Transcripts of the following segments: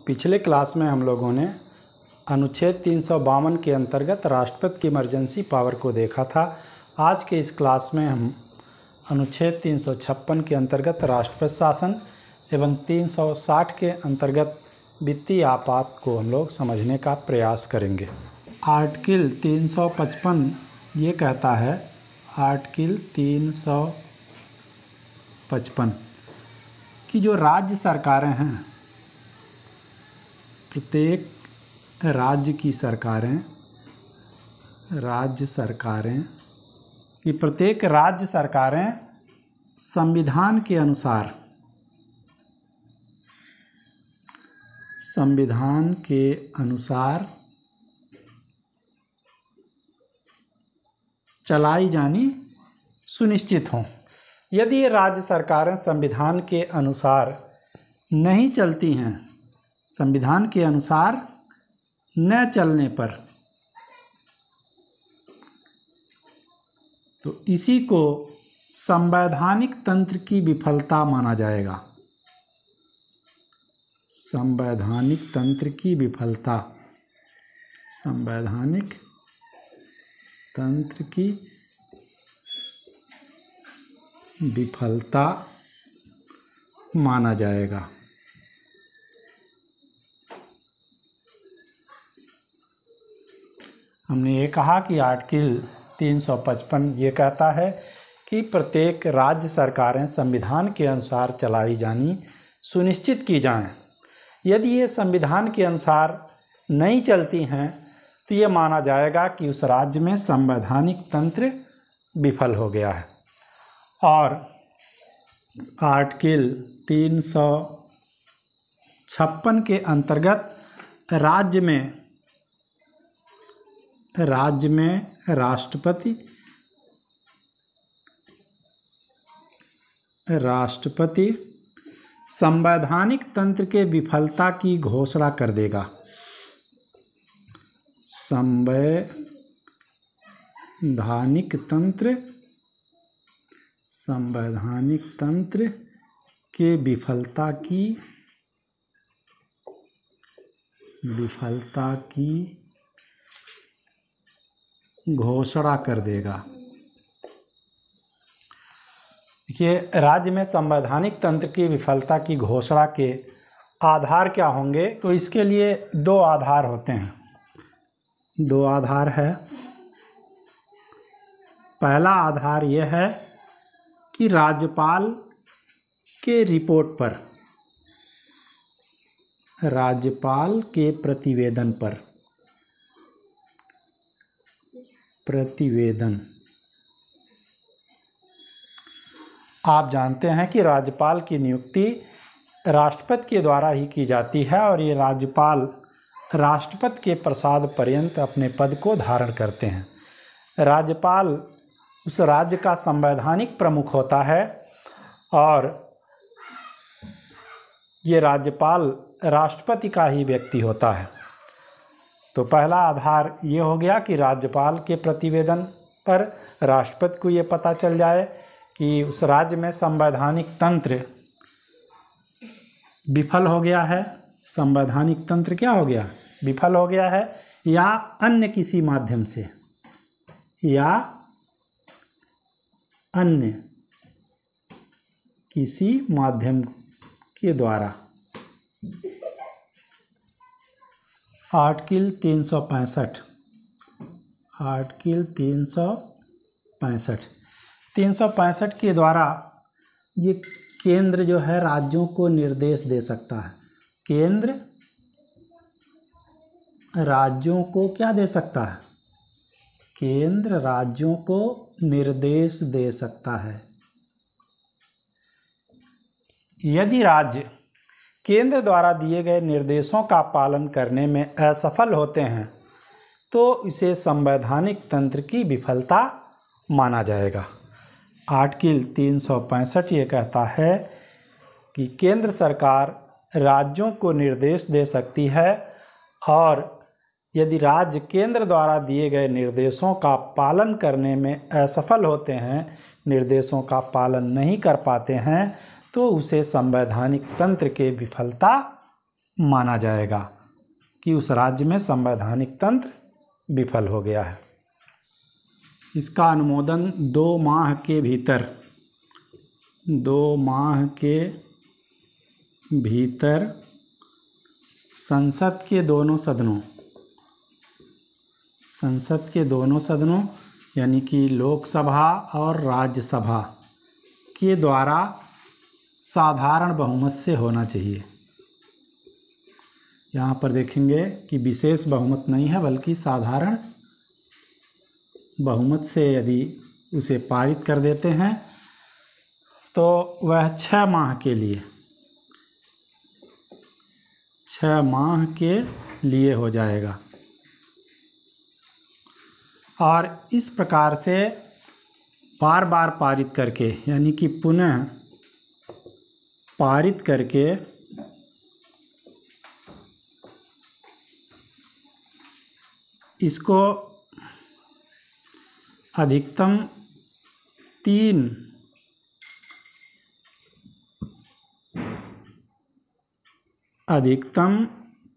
पिछले क्लास में हम लोगों ने अनुच्छेद 352 के अंतर्गत राष्ट्रपति की इमरजेंसी पावर को देखा था। आज के इस क्लास में हम अनुच्छेद 356 के अंतर्गत राष्ट्रपति शासन एवं 360 के अंतर्गत वित्तीय आपात को हम लोग समझने का प्रयास करेंगे। आर्टिकल 355 ये कहता है, आर्टिकल 355 कि जो राज्य सरकारें हैं, प्रत्येक राज्य की सरकारें, प्रत्येक राज्य सरकारें संविधान के अनुसार चलाई जानी सुनिश्चित हों। यदि ये राज्य सरकारें संविधान के अनुसार नहीं चलती हैं, संविधान के अनुसार न चलने पर, तो इसी को संवैधानिक तंत्र की विफलता माना जाएगा। संवैधानिक तंत्र की विफलता, संवैधानिक तंत्र की विफलता माना जाएगा। हमने ये कहा कि आर्टिकल 355 ये कहता है कि प्रत्येक राज्य सरकारें संविधान के अनुसार चलाई जानी सुनिश्चित की जाएं। यदि ये संविधान के अनुसार नहीं चलती हैं तो ये माना जाएगा कि उस राज्य में संवैधानिक तंत्र विफल हो गया है। और आर्टिकल 356 के अंतर्गत राज्य में राष्ट्रपति संवैधानिक तंत्र के विफलता की घोषणा कर देगा। संवैधानिक तंत्र के विफलता की घोषणा कर देगा। देखिए, राज्य में संवैधानिक तंत्र की विफलता की घोषणा के आधार क्या होंगे, तो इसके लिए दो आधार होते हैं। दो आधार है। पहला आधार यह है कि राज्यपाल के रिपोर्ट पर, राज्यपाल के प्रतिवेदन पर, आप जानते हैं कि राज्यपाल की नियुक्ति राष्ट्रपति के द्वारा ही की जाती है और ये राज्यपाल राष्ट्रपति के प्रसाद पर्यंत अपने पद को धारण करते हैं। राज्यपाल उस राज्य का संवैधानिक प्रमुख होता है और ये राज्यपाल राष्ट्रपति का ही व्यक्ति होता है। तो पहला आधार ये हो गया कि राज्यपाल के प्रतिवेदन पर राष्ट्रपति को ये पता चल जाए कि उस राज्य में संवैधानिक तंत्र विफल हो गया है। संवैधानिक तंत्र क्या हो गया? विफल हो गया है, या अन्य किसी माध्यम से, या अन्य किसी माध्यम के द्वारा। आर्टिकल 365 के द्वारा ये केंद्र जो है राज्यों को निर्देश दे सकता है। केंद्र राज्यों को क्या दे सकता है? केंद्र राज्यों को निर्देश दे सकता है। यदि राज्य केंद्र द्वारा दिए गए निर्देशों का पालन करने में असफल होते हैं तो इसे संवैधानिक तंत्र की विफलता माना जाएगा। आर्टिकल 365 ये कहता है कि केंद्र सरकार राज्यों को निर्देश दे सकती है और यदि राज्य केंद्र द्वारा दिए गए निर्देशों का पालन करने में असफल होते हैं, निर्देशों का पालन नहीं कर पाते हैं, तो उसे संवैधानिक तंत्र के विफलता माना जाएगा कि उस राज्य में संवैधानिक तंत्र विफल हो गया है। इसका अनुमोदन 2 माह के भीतर 2 माह के भीतर संसद के दोनों सदनों यानी कि लोकसभा और राज्यसभा के द्वारा साधारण बहुमत से होना चाहिए। यहाँ पर देखेंगे कि विशेष बहुमत नहीं है बल्कि साधारण बहुमत से यदि उसे पारित कर देते हैं तो वह 6 माह के लिए हो जाएगा। और इस प्रकार से बार बार पारित करके यानी कि पुनः पारित करके इसको अधिकतम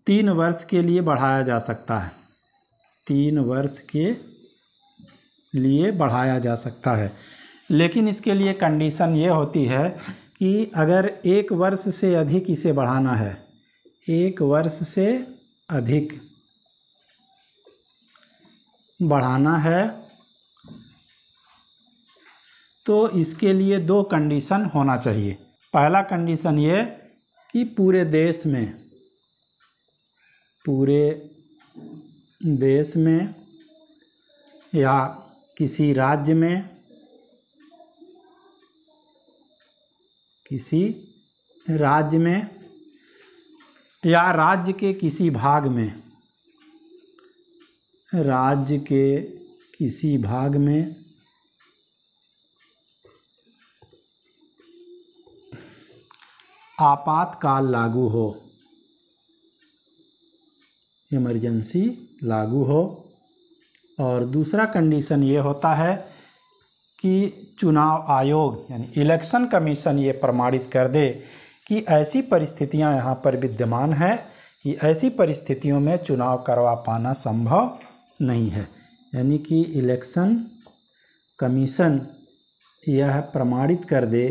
3 वर्ष के लिए बढ़ाया जा सकता है। 3 वर्ष के लिए बढ़ाया जा सकता है, लेकिन इसके लिए कंडीशन ये होती है कि अगर 1 वर्ष से अधिक इसे बढ़ाना है, 1 वर्ष से अधिक बढ़ाना है तो इसके लिए 2 कंडीशन होना चाहिए। पहला कंडीशन ये कि पूरे देश में या किसी राज्य में या राज्य के किसी भाग में आपातकाल लागू हो, इमरजेंसी लागू हो। और दूसरा कंडीशन ये होता है कि चुनाव आयोग यानी इलेक्शन कमीशन ये प्रमाणित कर दे कि ऐसी परिस्थितियां यहाँ पर विद्यमान हैं कि ऐसी परिस्थितियों में चुनाव करवा पाना संभव नहीं है। यानी कि इलेक्शन कमीशन यह प्रमाणित कर दे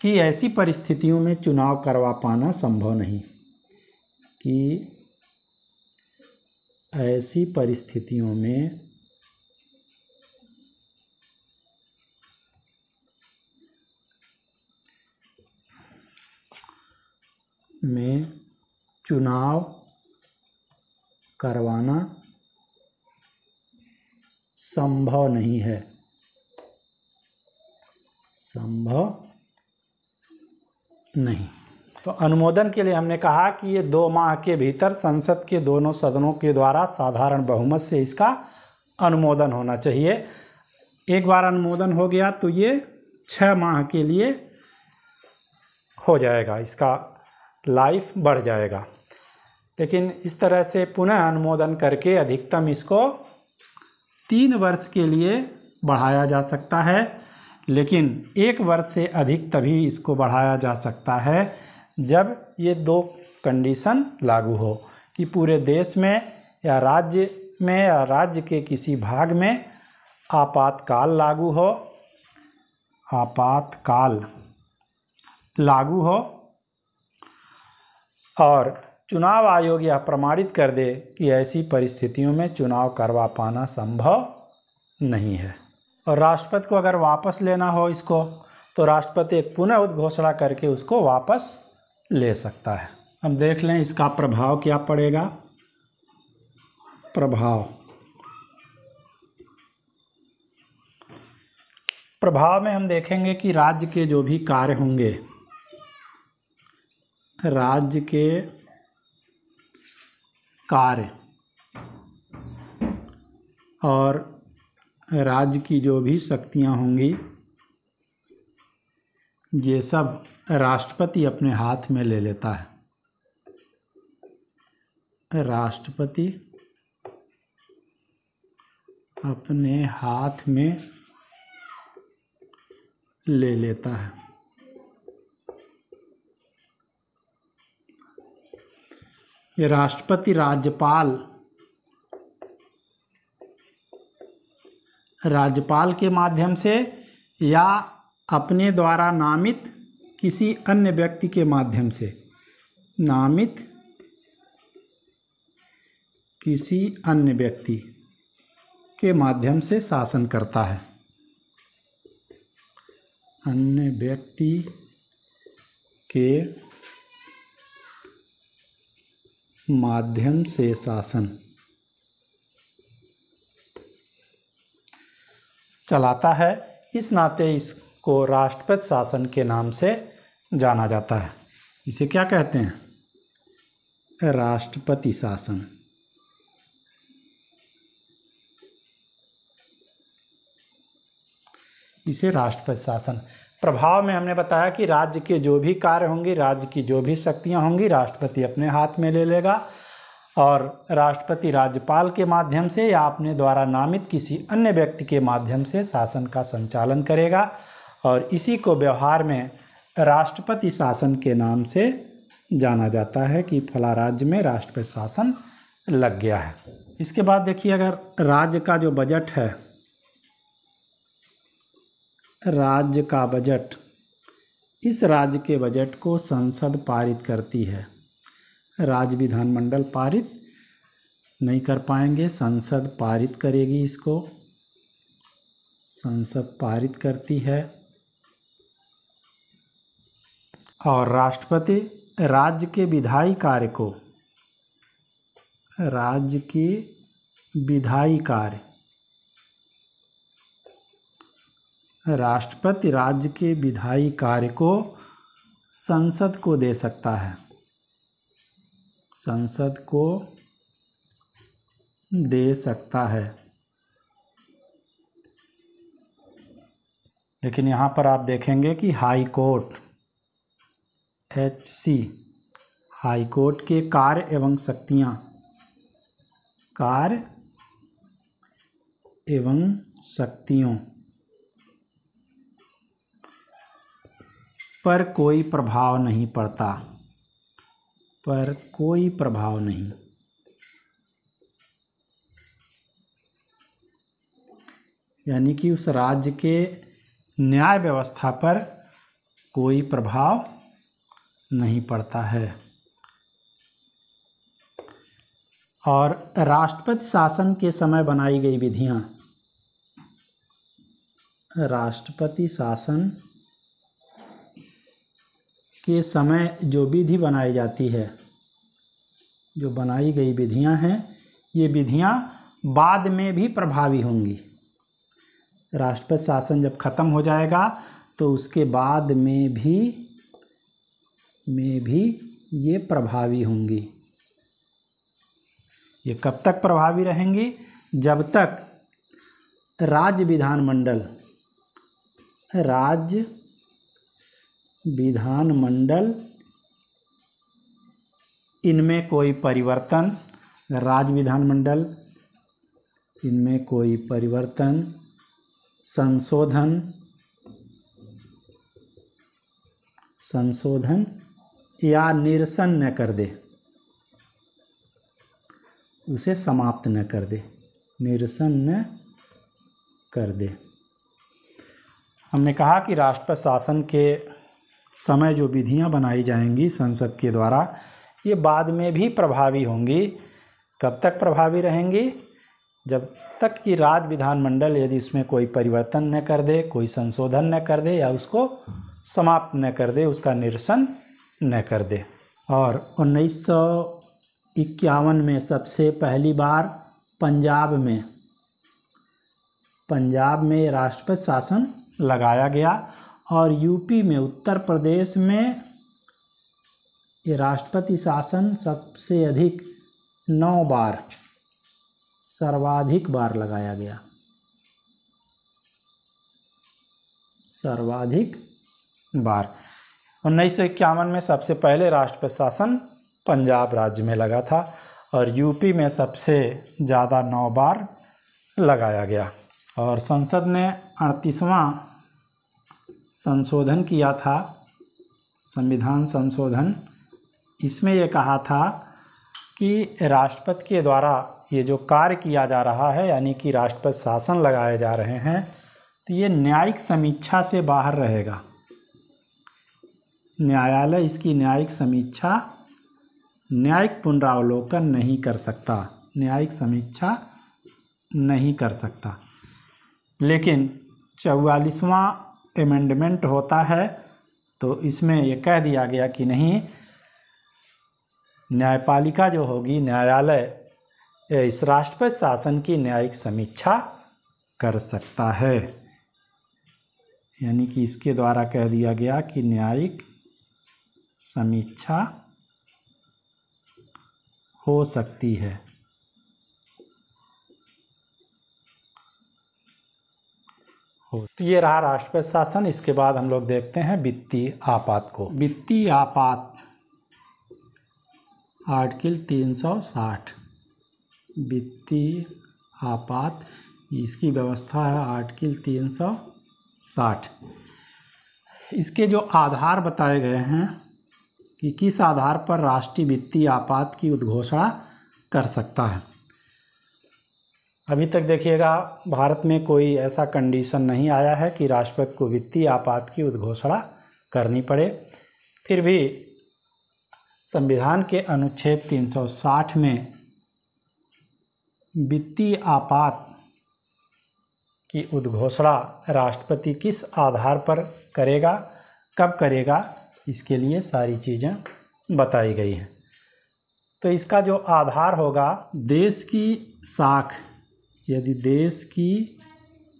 कि ऐसी परिस्थितियों में चुनाव करवा पाना संभव नहीं, कि ऐसी परिस्थितियों में चुनाव करवाना संभव नहीं है, तो अनुमोदन के लिए हमने कहा कि ये 2 माह के भीतर संसद के दोनों सदनों के द्वारा साधारण बहुमत से इसका अनुमोदन होना चाहिए। एक बार अनुमोदन हो गया तो ये 6 माह के लिए हो जाएगा, इसका लाइफ बढ़ जाएगा। लेकिन इस तरह से पुनः अनुमोदन करके अधिकतम इसको 3 वर्ष के लिए बढ़ाया जा सकता है, लेकिन 1 वर्ष से अधिक तभी इसको बढ़ाया जा सकता है जब ये 2 कंडीशन लागू हो कि पूरे देश में या राज्य के किसी भाग में आपातकाल लागू हो और चुनाव आयोग यह प्रमाणित कर दे कि ऐसी परिस्थितियों में चुनाव करवा पाना संभव नहीं है। और राष्ट्रपति को अगर वापस लेना हो इसको तो राष्ट्रपति पुनः उद्घोषणा करके उसको वापस ले सकता है। अब देख लें इसका प्रभाव क्या पड़ेगा। प्रभाव में हम देखेंगे कि राज्य के जो भी कार्य होंगे, राज्य के कार्य और राज्य की जो भी शक्तियां होंगी ये सब राष्ट्रपति अपने हाथ में ले लेता है। राष्ट्रपति अपने हाथ में ले लेता है। ये राष्ट्रपति राज्यपाल के माध्यम से या अपने द्वारा नामित किसी अन्य व्यक्ति के माध्यम से, नामित किसी अन्य व्यक्ति के माध्यम से शासन करता है। अन्य व्यक्ति के माध्यम से शासन चलाता है। इस नाते इसको राष्ट्रपति शासन के नाम से जाना जाता है। इसे क्या कहते हैं? राष्ट्रपति शासन। इसे राष्ट्रपति शासन। प्रभाव में हमने बताया कि राज्य के जो भी कार्य होंगे, राज्य की जो भी शक्तियां होंगी, राष्ट्रपति अपने हाथ में ले लेगा और राष्ट्रपति राज्यपाल के माध्यम से या अपने द्वारा नामित किसी अन्य व्यक्ति के माध्यम से शासन का संचालन करेगा और इसी को व्यवहार में राष्ट्रपति शासन के नाम से जाना जाता है कि फला राज्य में राष्ट्रपति शासन लग गया है। इसके बाद देखिए, अगर राज्य का जो बजट है, राज्य का बजट, इस राज्य के बजट को संसद पारित करती है। राज्य विधानमंडल पारित नहीं कर पाएंगे, संसद पारित करेगी इसको। संसद पारित करती है और राष्ट्रपति राज्य के विधायी कार्य को, राज्य के विधायी कार्य, राष्ट्रपति राज्य के विधायी कार्य को संसद को दे सकता है, संसद को दे सकता है। लेकिन यहाँ पर आप देखेंगे कि high court, HC, high court के कार्य एवं शक्तियाँ, कार्य एवं शक्तियों पर कोई प्रभाव नहीं पड़ता, पर कोई प्रभाव नहीं। यानी कि उस राज्य के न्याय व्यवस्था पर कोई प्रभाव नहीं पड़ता है। और राष्ट्रपति शासन के समय बनाई गई विधियां, राष्ट्रपति शासन के समय जो विधि बनाई जाती है, जो बनाई गई विधियां हैं, ये विधियां बाद में भी प्रभावी होंगी। राष्ट्रपति शासन जब खत्म हो जाएगा तो उसके बाद में भी ये प्रभावी होंगी। ये कब तक प्रभावी रहेंगी? जब तक राज्य विधानमंडल इनमें कोई परिवर्तन, राज्य विधानमंडल इनमें कोई परिवर्तन, संशोधन या निरसन न कर दे, उसे समाप्त न कर दे, निरसन न कर दे। हमने कहा कि राष्ट्रपति शासन के समय जो विधियां बनाई जाएंगी संसद के द्वारा, ये बाद में भी प्रभावी होंगी। कब तक प्रभावी रहेंगी? जब तक कि राज्य विधानमंडल यदि इसमें कोई परिवर्तन न कर दे, कोई संशोधन न कर दे या उसको समाप्त न कर दे, उसका निरसन न कर दे। और 1951 में सबसे पहली बार पंजाब में राष्ट्रपति शासन लगाया गया और यूपी में, उत्तर प्रदेश में ये राष्ट्रपति शासन सबसे अधिक 9 बार, सर्वाधिक बार लगाया गया, सर्वाधिक बार। 1951 में सबसे पहले राष्ट्रपति शासन पंजाब राज्य में लगा था और यूपी में सबसे ज़्यादा 9 बार लगाया गया। और संसद ने 38वां संशोधन किया था, संविधान संशोधन, इसमें ये कहा था कि राष्ट्रपति के द्वारा ये जो कार्य किया जा रहा है, यानी कि राष्ट्रपति शासन लगाए जा रहे हैं, तो ये न्यायिक समीक्षा से बाहर रहेगा। न्यायालय इसकी न्यायिक समीक्षा, न्यायिक पुनरावलोकन नहीं कर सकता, न्यायिक समीक्षा नहीं कर सकता। लेकिन 44वां अमेंडमेंट होता है तो इसमें यह कह दिया गया कि नहीं, न्यायपालिका जो होगी, न्यायालय इस राष्ट्रपति शासन की न्यायिक समीक्षा कर सकता है। यानी कि इसके द्वारा कह दिया गया कि न्यायिक समीक्षा हो सकती है। तो ये रहा राष्ट्रपति शासन। इसके बाद हम लोग देखते हैं वित्तीय आपात को। वित्तीय आपात आर्टिकल 360, वित्तीय आपात, इसकी व्यवस्था है आर्टिकल 360। इसके जो आधार बताए गए हैं कि किस आधार पर राष्ट्रीय वित्तीय आपात की उद्घोषणा कर सकता है। अभी तक देखिएगा, भारत में कोई ऐसा कंडीशन नहीं आया है कि राष्ट्रपति को वित्तीय आपात की उद्घोषणा करनी पड़े। फिर भी संविधान के अनुच्छेद 360 में वित्तीय आपात की उद्घोषणा राष्ट्रपति किस आधार पर करेगा, कब करेगा, इसके लिए सारी चीज़ें बताई गई हैं। तो इसका जो आधार होगा, देश की साख, यदि देश की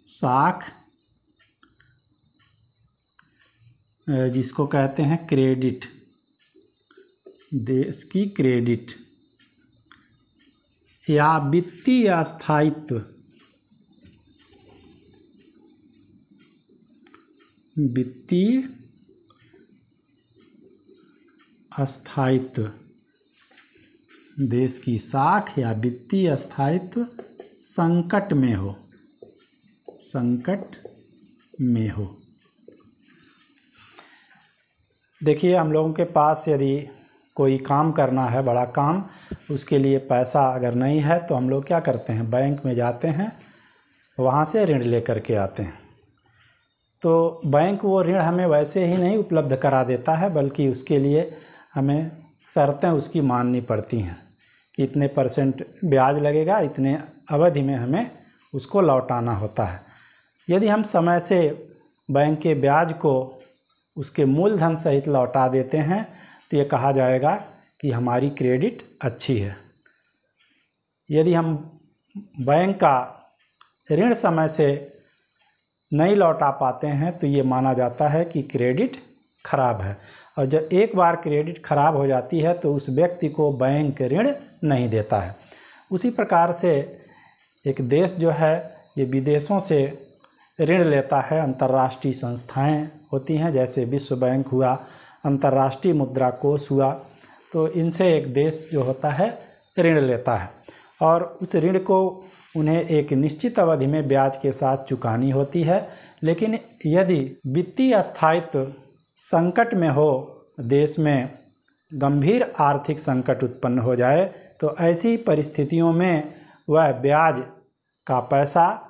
साख जिसको कहते हैं क्रेडिट, देश की क्रेडिट या वित्तीय स्थायित्व, वित्तीय स्थायित्व, देश की साख या वित्तीय स्थायित्व संकट में हो, संकट में हो। देखिए, हम लोगों के पास यदि कोई काम करना है, बड़ा काम, उसके लिए पैसा अगर नहीं है तो हम लोग क्या करते हैं, बैंक में जाते हैं, वहाँ से ऋण लेकर के आते हैं। तो बैंक वो ऋण हमें वैसे ही नहीं उपलब्ध करा देता है, बल्कि उसके लिए हमें शर्तें उसकी माननी पड़ती हैं कि इतने % ब्याज लगेगा, इतने अवधि में हमें उसको लौटाना होता है। यदि हम समय से बैंक के ब्याज को उसके मूलधन सहित लौटा देते हैं तो ये कहा जाएगा कि हमारी क्रेडिट अच्छी है। यदि हम बैंक का ऋण समय से नहीं लौटा पाते हैं तो ये माना जाता है कि क्रेडिट खराब है, और जब एक बार क्रेडिट खराब हो जाती है तो उस व्यक्ति को बैंक ऋण नहीं देता है। उसी प्रकार से एक देश जो है ये विदेशों से ऋण लेता है, अंतर्राष्ट्रीय संस्थाएं होती हैं जैसे विश्व बैंक हुआ, अंतर्राष्ट्रीय मुद्रा कोष हुआ, तो इनसे एक देश जो होता है ऋण लेता है और उस ऋण को उन्हें एक निश्चित अवधि में ब्याज के साथ चुकानी होती है। लेकिन यदि वित्तीय स्थायित्व संकट में हो, देश में गंभीर आर्थिक संकट उत्पन्न हो जाए, तो ऐसी परिस्थितियों में वह ब्याज का पैसा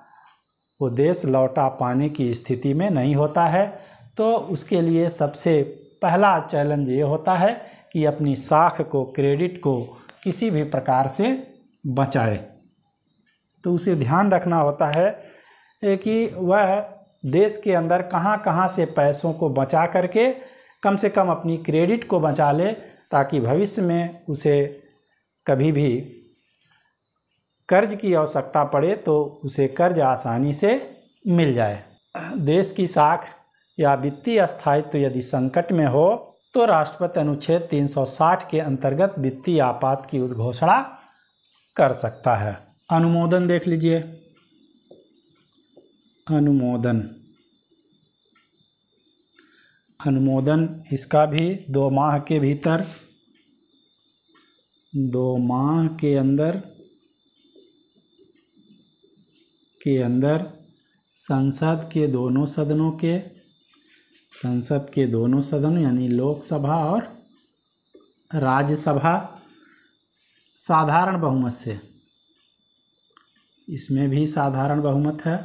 वो देश लौटा पाने की स्थिति में नहीं होता है। तो उसके लिए सबसे पहला चैलेंज ये होता है कि अपनी साख को, क्रेडिट को किसी भी प्रकार से बचाए। तो उसे ध्यान रखना होता है कि वह देश के अंदर कहाँ कहाँ से पैसों को बचा करके कम से कम अपनी क्रेडिट को बचा ले, ताकि भविष्य में उसे कभी भी कर्ज की आवश्यकता पड़े तो उसे कर्ज आसानी से मिल जाए। देश की साख या वित्तीय स्थायित्व यदि संकट में हो तो राष्ट्रपति अनुच्छेद 360 के अंतर्गत वित्तीय आपात की उद्घोषणा कर सकता है। अनुमोदन देख लीजिए। अनुमोदन इसका भी 2 माह के भीतर, 2 माह के अंदर संसद के दोनों सदनों के संसद के दोनों सदन यानी लोकसभा और राज्यसभा साधारण बहुमत से, इसमें भी साधारण बहुमत है,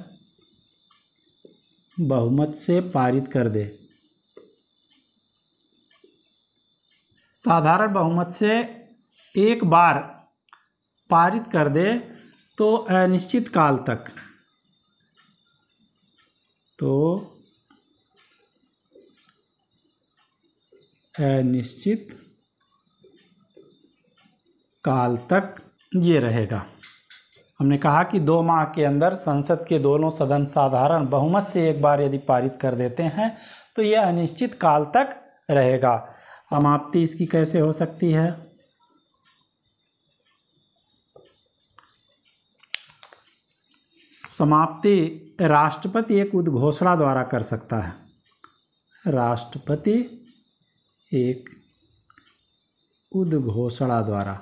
बहुमत से पारित कर दे। साधारण बहुमत से एक बार पारित कर दे तो अनिश्चित काल तक, तो अनिश्चित काल तक ये रहेगा। हमने कहा कि 2 माह के अंदर संसद के दोनों सदन साधारण बहुमत से एक बार यदि पारित कर देते हैं तो यह अनिश्चित काल तक रहेगा। समाप्ति इसकी कैसे हो सकती है? समाप्ति राष्ट्रपति एक उद्घोषणा द्वारा कर सकता है। राष्ट्रपति एक उद्घोषणा द्वारा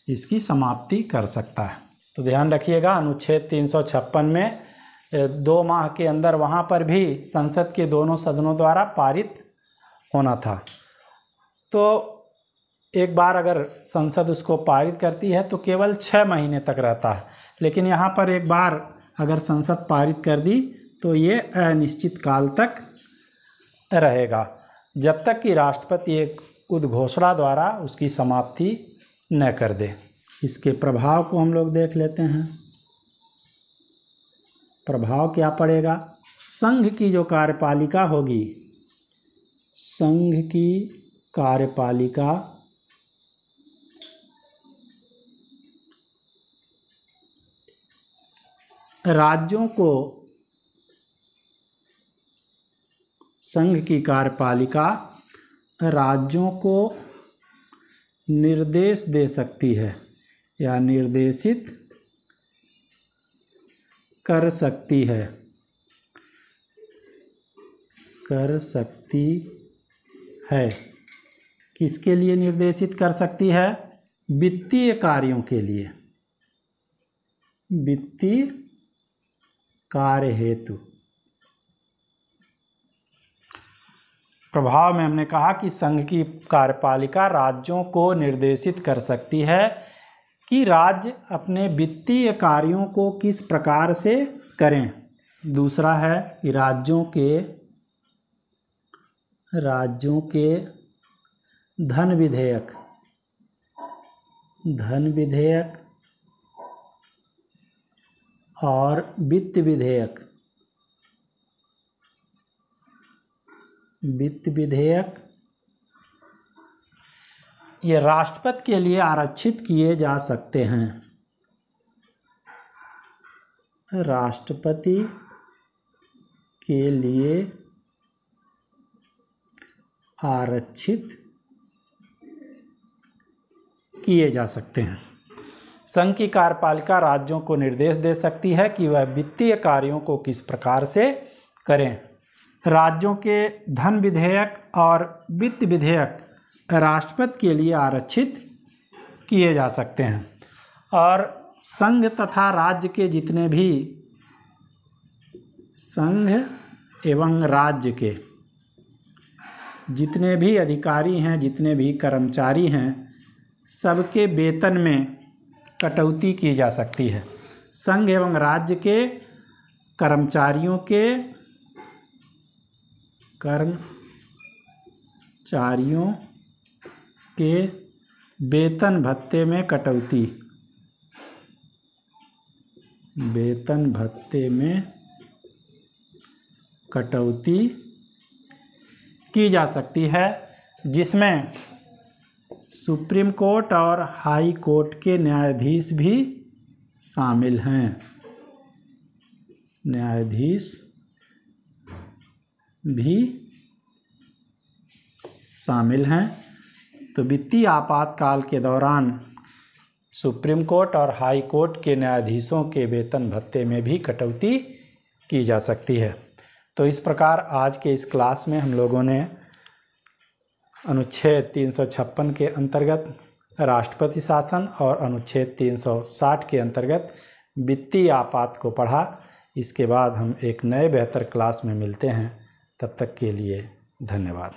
इसकी समाप्ति कर सकता है। तो ध्यान रखिएगा, अनुच्छेद 356 में 2 माह के अंदर वहाँ पर भी संसद के दोनों सदनों द्वारा पारित होना था। तो एक बार अगर संसद उसको पारित करती है तो केवल 6 महीने तक रहता है, लेकिन यहाँ पर एक बार अगर संसद पारित कर दी तो ये अनिश्चित काल तक रहेगा, जब तक कि राष्ट्रपति एक उद्घोषणा द्वारा उसकी समाप्ति न कर दे। इसके प्रभाव को हम लोग देख लेते हैं। प्रभाव क्या पड़ेगा? संघ की जो कार्यपालिका होगी, संघ की कार्यपालिका राज्यों को, संघ की कार्यपालिका राज्यों को निर्देश दे सकती है या निर्देशित कर सकती है, कर सकती है। किसके लिए निर्देशित कर सकती है? वित्तीय कार्यों के लिए, वित्तीय कार्य हेतु। प्रभाव में हमने कहा कि संघ की कार्यपालिका राज्यों को निर्देशित कर सकती है कि राज्य अपने वित्तीय कार्यों को किस प्रकार से करें। दूसरा है कि राज्यों के धन विधेयक, धन विधेयक और वित्त विधेयक, वित्त विधेयक ये राष्ट्रपति के लिए आरक्षित किए जा सकते हैं। राष्ट्रपति के लिए आरक्षित किए जा सकते हैं। संघ की कार्यपालिका राज्यों को निर्देश दे सकती है कि वह वित्तीय कार्यों को किस प्रकार से करें। राज्यों के धन विधेयक और वित्त विधेयक राष्ट्रपति के लिए आरक्षित किए जा सकते हैं। और संघ तथा राज्य के जितने भी, संघ एवं राज्य के जितने भी अधिकारी हैं, जितने भी कर्मचारी हैं, सबके वेतन में कटौती की जा सकती है। संघ एवं राज्य के कर्मचारियों के वेतन भत्ते में कटौती, वेतन भत्ते में कटौती की जा सकती है, जिसमें सुप्रीम कोर्ट और हाई कोर्ट के न्यायाधीश भी शामिल हैं। न्यायाधीश भी शामिल हैं। तो वित्तीय आपातकाल के दौरान सुप्रीम कोर्ट और हाई कोर्ट के न्यायाधीशों के वेतन भत्ते में भी कटौती की जा सकती है। तो इस प्रकार आज के इस क्लास में हम लोगों ने अनुच्छेद 356 के अंतर्गत राष्ट्रपति शासन और अनुच्छेद 360 के अंतर्गत वित्तीय आपात को पढ़ा। इसके बाद हम एक नए बेहतर क्लास में मिलते हैं। तब तक के लिए धन्यवाद।